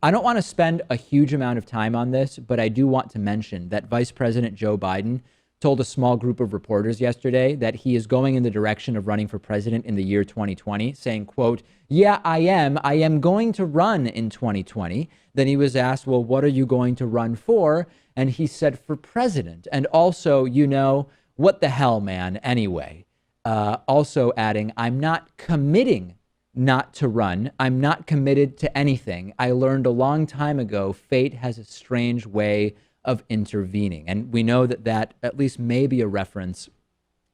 I don't want to spend a huge amount of time on this, but I do want to mention that Vice President Joe Biden told a small group of reporters yesterday that he is going in the direction of running for president in the year 2020, saying, quote, yeah, I am going to run in 2020. Then he was asked, well, what are you going to run for? And he said, for president. And also, what the hell, man, anyway. Also adding, I'm not committing not to run. I'm not committed to anything. I learned a long time ago, fate has a strange way of intervening. And we know that at least may be a reference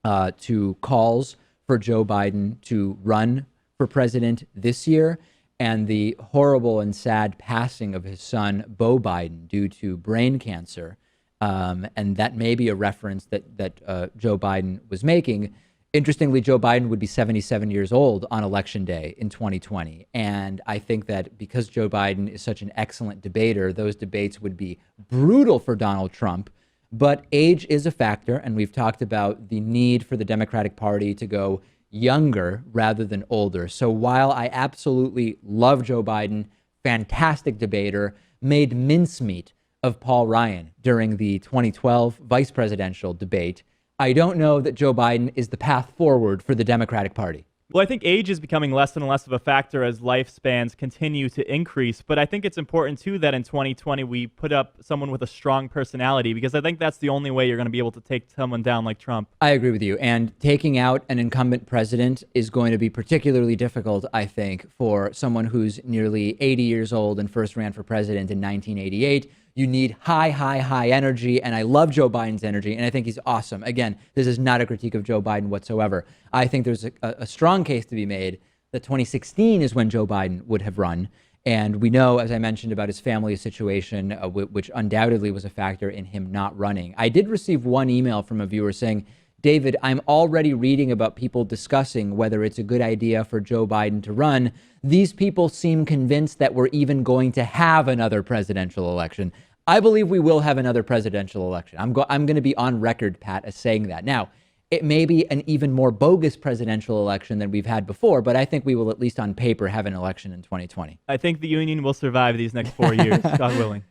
to calls for Joe Biden to run for president this year and the horrible and sad passing of his son, Beau Biden, due to brain cancer. And that may be a reference that Joe Biden was making. Interestingly, Joe Biden would be 77 years old on Election Day in 2020. And I think that because Joe Biden is such an excellent debater, those debates would be brutal for Donald Trump. But age is a factor, and we've talked about the need for the Democratic Party to go younger rather than older. So while I absolutely love Joe Biden, fantastic debater, made mincemeat of Paul Ryan during the 2012 vice presidential debate, I don't know that Joe Biden is the path forward for the Democratic Party. Well, I think age is becoming less and less of a factor as lifespans continue to increase. But I think it's important, too, that in 2020 we put up someone with a strong personality, because I think that's the only way you're going to be able to take someone down like Trump. I agree with you. And taking out an incumbent president is going to be particularly difficult, I think, for someone who's nearly 80 years old and first ran for president in 1988. You need high energy. And I love Joe Biden's energy. And I think he's awesome. Again, this is not a critique of Joe Biden whatsoever. I think there's a strong case to be made that 2016 is when Joe Biden would have run. And we know, as I mentioned, about his family situation, which undoubtedly was a factor in him not running. I did receive one email from a viewer saying, David, I'm already reading about people discussing whether it's a good idea for Joe Biden to run. These people seem convinced that we're even going to have another presidential election. I believe we will have another presidential election. I'm going to be on record, Pat, as saying that. Now, it may be an even more bogus presidential election than we've had before, but I think we will, at least on paper, have an election in 2020. I think the union will survive these next 4 years, God willing.